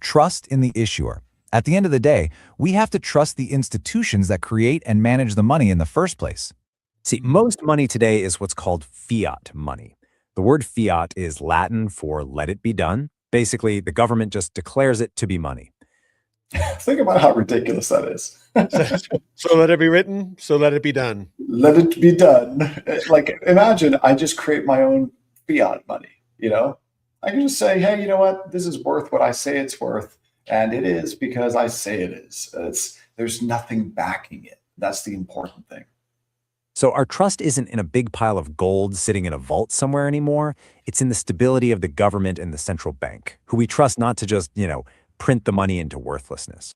trust in the issuer. At the end of the day, we have to trust the institutions that create and manage the money in the first place. See, most money today is what's called fiat money. The word fiat is Latin for let it be done. Basically, the government just declares it to be money. Think about how ridiculous that is. So let it be written, so let it be done. Let it be done. Like, imagine I just create my own fiat money, I can just say, hey, you know what? This is worth what I say it's worth. And it is because I say it is. There's nothing backing it. That's the important thing. So our trust isn't in a big pile of gold sitting in a vault somewhere anymore. It's in the stability of the government and the central bank, who we trust not to just, print the money into worthlessness.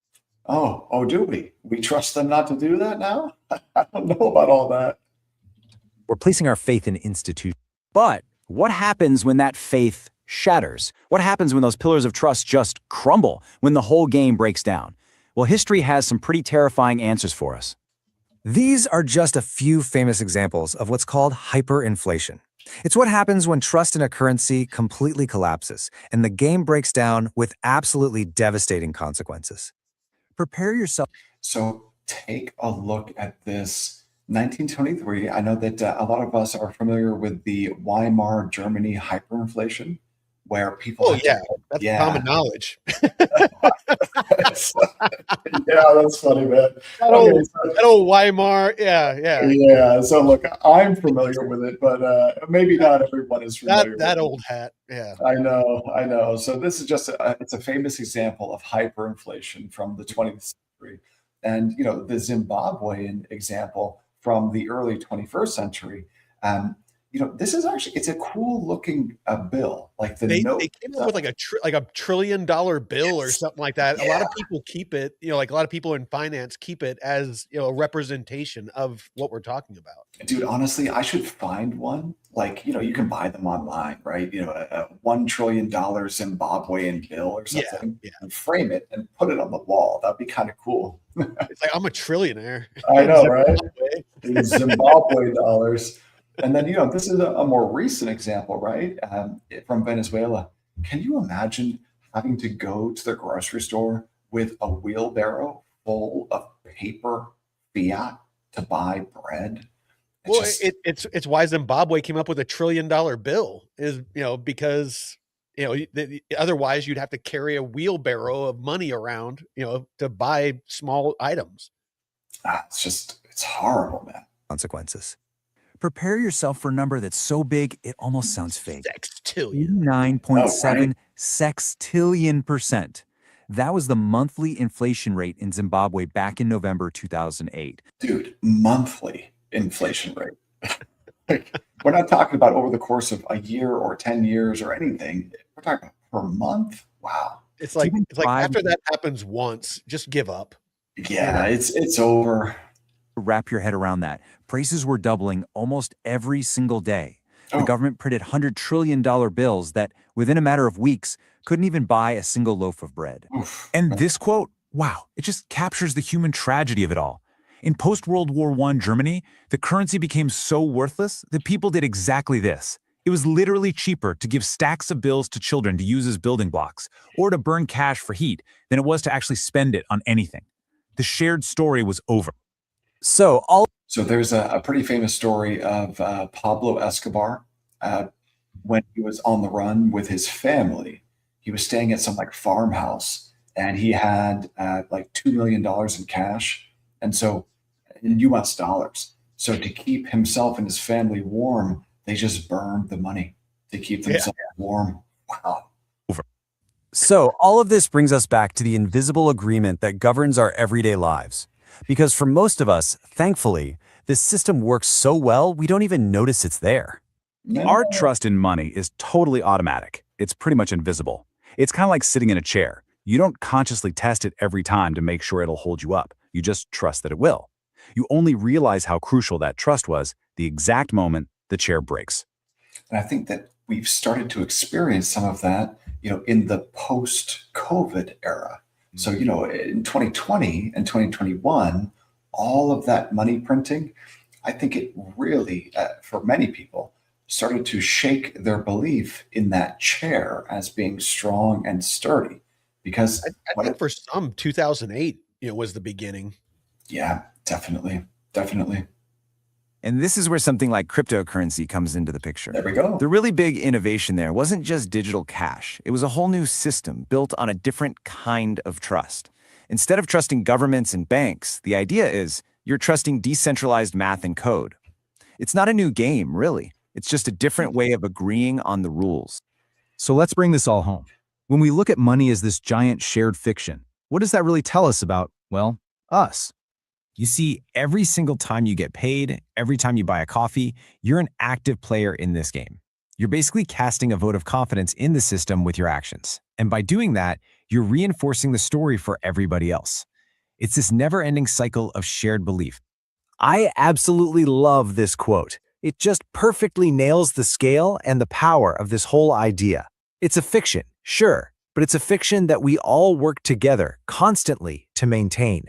Oh, do we? We trust them not to do that now? I don't know about all that. We're placing our faith in institutions. But what happens when that faith shatters? What happens when those pillars of trust just crumble, when the whole game breaks down? Well, history has some pretty terrifying answers for us. These are just a few famous examples of what's called hyperinflation. It's what happens when trust in a currency completely collapses and the game breaks down with absolutely devastating consequences. Prepare yourself. So take a look at this 1923. I know that a lot of us are familiar with the Weimar Germany hyperinflation, where people. That's common knowledge. Yeah, that's funny, man. That old Weimar, yeah. Yeah. So look, I'm familiar with it, but maybe not everyone is familiar. That old hat, yeah. I know. So this is just it's a famous example of hyperinflation from the 20th century, and the Zimbabwean example from the early 21st century. This is actually, it's a cool looking bill. Like they came up with like a $1 trillion bill or something like that. Yeah. A lot of people keep it, like a lot of people in finance keep it as, a representation of what we're talking about. Dude, honestly, I should find one. Like, you can buy them online, right? A $1 trillion Zimbabwean bill or something, and frame it and put it on the wall. That'd be kind of cool. It's like, I'm a trillionaire. I know, right? Zimbabwe dollars. And then, this is a more recent example, right? From Venezuela. Can you imagine having to go to the grocery store with a wheelbarrow full of paper fiat to buy bread? It's Well, just, it's why Zimbabwe came up with a $1 trillion bill is, because, otherwise you'd have to carry a wheelbarrow of money around, to buy small items. it's horrible, man. Consequences. Prepare yourself for a number that's so big it almost sounds fake. Sextillion. 9.7 sextillion%. That was the monthly inflation rate in Zimbabwe back in November 2008. Dude, monthly inflation rate. Like, we're not talking about over the course of a year or 10 years or anything. We're talking about per month. Wow. It's like Even it's like five- after that happens once, just give up. Yeah, it's over. Wrap your head around that. Prices were doubling almost every single day. The Oh. government printed $100 trillion bills that, within a matter of weeks, couldn't even buy a single loaf of bread. Oof. And this quote, wow, it just captures the human tragedy of it all. In post-World War I Germany, the currency became so worthless that people did exactly this. It was literally cheaper to give stacks of bills to children to use as building blocks or to burn cash for heat than it was to actually spend it on anything. The shared story was over. So there's a pretty famous story of Pablo Escobar when he was on the run with his family. He was staying at some like farmhouse, and he had like $2 million in cash, and so in U.S. dollars. So to keep himself and his family warm, they just burned the money to keep themselves warm. Wow. So all of this brings us back to the invisible agreement that governs our everyday lives. Because for most of us, thankfully, this system works so well, we don't even notice it's there. Our trust in money is totally automatic. It's pretty much invisible. It's kind of like sitting in a chair. You don't consciously test it every time to make sure it'll hold you up. You just trust that it will. You only realize how crucial that trust was the exact moment the chair breaks. And I think that we've started to experience some of that, in the post-COVID era. So, in 2020 and 2021, all of that money printing, I think it really, for many people, started to shake their belief in that chair as being strong and sturdy. Because I think for some, 2008, was the beginning. Yeah, definitely. Definitely. And this is where something like cryptocurrency comes into the picture. There we go. The really big innovation there wasn't just digital cash. It was a whole new system built on a different kind of trust. Instead of trusting governments and banks, the idea is you're trusting decentralized math and code. It's not a new game, really. It's just a different way of agreeing on the rules. So let's bring this all home. When we look at money as this giant shared fiction, what does that really tell us about, well, us? You see, every single time you get paid, every time you buy a coffee, you're an active player in this game. You're basically casting a vote of confidence in the system with your actions. And by doing that, you're reinforcing the story for everybody else. It's this never-ending cycle of shared belief. I absolutely love this quote. It just perfectly nails the scale and the power of this whole idea. It's a fiction, sure, but it's a fiction that we all work together constantly to maintain.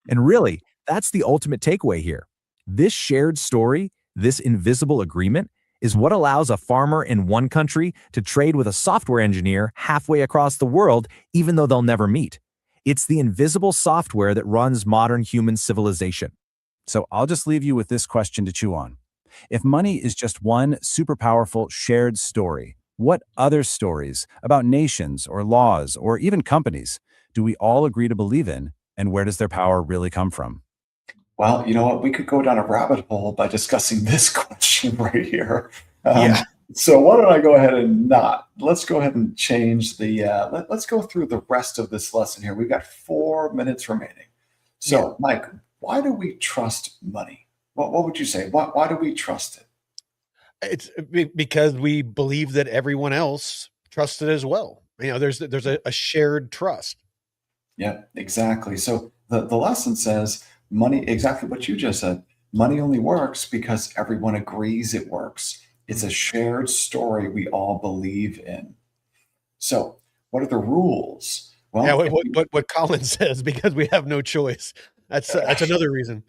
And really, that's the ultimate takeaway here. This shared story, this invisible agreement, is what allows a farmer in one country to trade with a software engineer halfway across the world, even though they'll never meet. It's the invisible software that runs modern human civilization. So I'll just leave you with this question to chew on. If money is just one super powerful shared story, what other stories about nations or laws or even companies do we all agree to believe in, and where does their power really come from? Well, you know what? We could go down a rabbit hole by discussing this question right here. Yeah. So why don't I go ahead and not? Let's go ahead and change the. Let's go through the rest of this lesson here. We've got 4 minutes remaining. So, Mike, why do we trust money? What would you say? Why do we trust it? It's because we believe that everyone else trusts it as well. There's a shared trust. Yeah, exactly. So the lesson says money, exactly what you just said. Money only works because everyone agrees it works. It's a shared story we all believe in. So what are the rules? Well, Yeah, what Colin says, because we have no choice. That's another reason.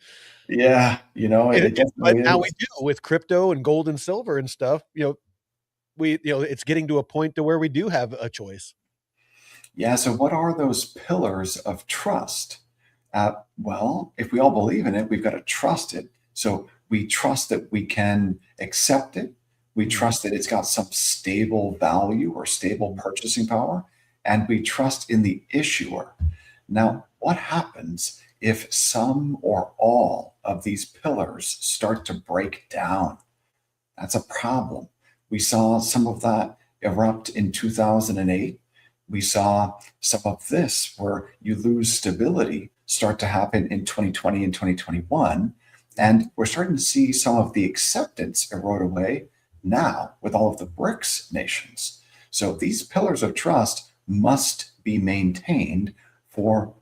Yeah, it But definitely now we is. do with crypto and gold and silver and stuff. It's getting to a point to where we do have a choice. Yeah, so what are those pillars of trust? Well, if we all believe in it, we've got to trust it. So we trust that we can accept it. We Mhm. trust that it's got some stable value or stable purchasing power. And we trust in the issuer. Now, what happens if some or all of these pillars start to break down? That's a problem. We saw some of that erupt in 2008. We saw some of this where you lose stability start to happen in 2020 and 2021. And we're starting to see some of the acceptance erode away now with all of the BRICS nations. So these pillars of trust must be maintained for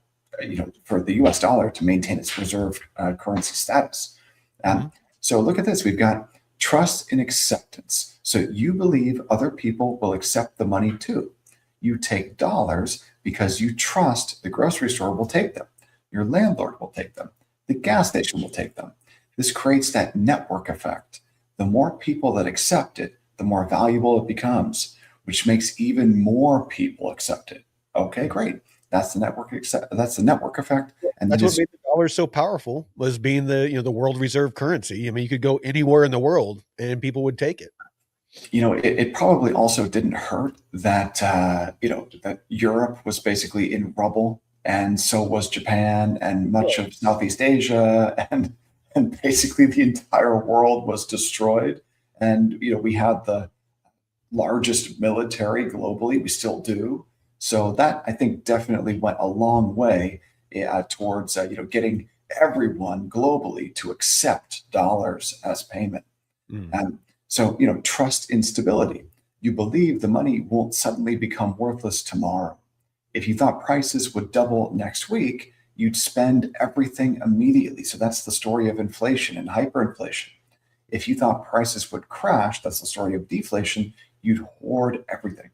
for the US dollar to maintain its reserve currency status. Mhm. So look at this. We've got trust and acceptance. So you believe other people will accept the money too. You take dollars because you trust the grocery store will take them. Your landlord will take them. The gas station will take them. This creates that network effect. The more people that accept it, the more valuable it becomes, which makes even more people accept it. Okay, great. That's the network effect. And then That's what this made the dollar so powerful, was being the world reserve currency. I mean, you could go anywhere in the world and people would take it. it probably also didn't hurt that that Europe was basically in rubble, and so was Japan and much of Southeast Asia, and basically the entire world was destroyed. And we had the largest military globally. We still do. So that I think definitely went a long way towards getting everyone globally to accept dollars as payment. Mm. And so, trust in stability. You believe the money won't suddenly become worthless tomorrow. If you thought prices would double next week, you'd spend everything immediately. So that's the story of inflation and hyperinflation. If you thought prices would crash, that's the story of deflation, you'd hoard everything.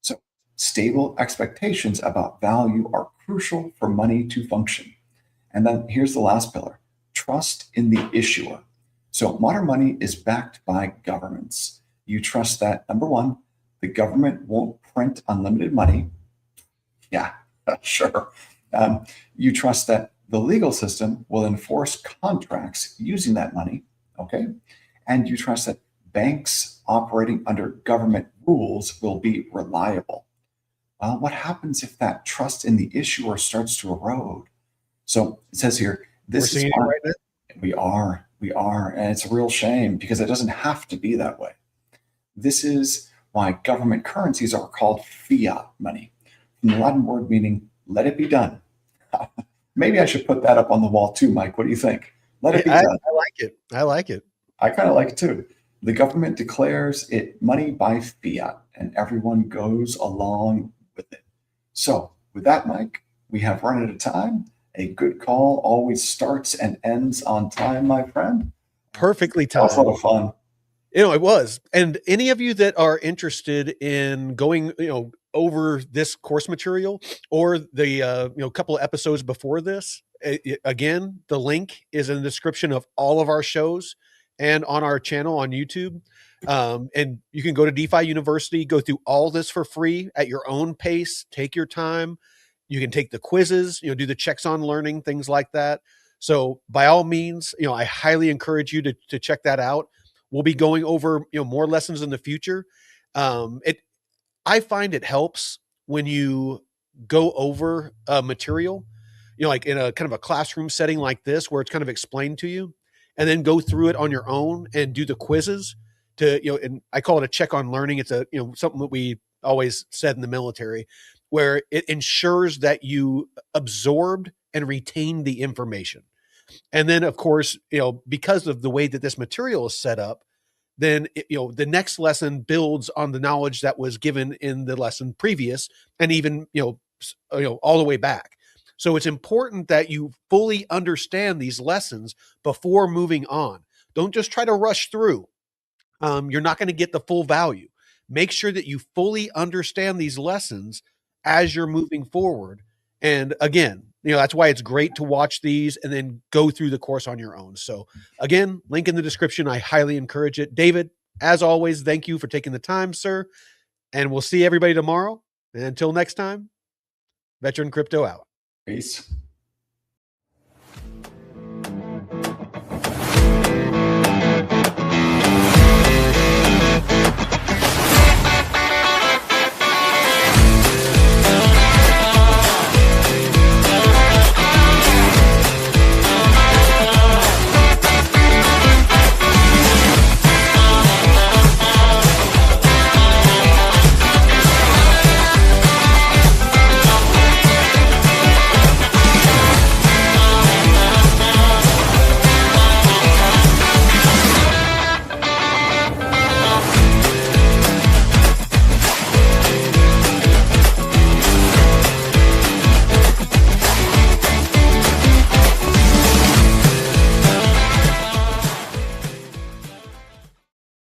So stable expectations about value are crucial for money to function. And then here's the last pillar: trust in the issuer. So modern money is backed by governments. You trust that, number one, the government won't print unlimited money. Yeah, sure. You trust that the legal system will enforce contracts using that money. Okay. And you trust that banks operating under government rules will be reliable. Well, what happens if that trust in the issuer starts to erode? So it says here, We're this is seeing it why right now. we are, and it's a real shame because it doesn't have to be that way. This is why government currencies are called fiat money, from the Latin word meaning "let it be done." Maybe I should put that up on the wall too, Mike. What do you think? Let it be I done. like it. I like it. I kind of like it too. The government declares it money by fiat, and everyone goes along with it. So, with that, Mike, we have run out of time. A good call always starts and ends on time, my friend. Perfectly That was a lot timed. of fun. It was. And any of you that are interested in going, over this course material or the couple of episodes before this, again, the link is in the description of all of our shows and on our channel on YouTube. And you can go to DeFi University, go through all this for free at your own pace, take your time. You can take the quizzes, do the checks on learning, things like that. So by all means, I highly encourage you to check that out. We'll be going over more lessons in the future. It I find it helps when you go over a material, like in a kind of a classroom setting like this, where it's kind of explained to you, and then go through it on your own and do the quizzes to, and I call it a check on learning. It's something that we always said in the military, where it ensures that you absorbed and retained the information. And then, of course, because of the way that this material is set up, then the next lesson builds on the knowledge that was given in the lesson previous, and even all the way back. So it's important that you fully understand these lessons before moving on. Don't just try to rush through. You're not going to get the full value. Make sure that you fully understand these lessons as you're moving forward. And again, that's why it's great to watch these and then go through the course on your own. So again, link in the description. I highly encourage it. David, as always, thank you for taking the time, sir. And we'll see everybody tomorrow. And until next time, Veteran Crypto out. Peace.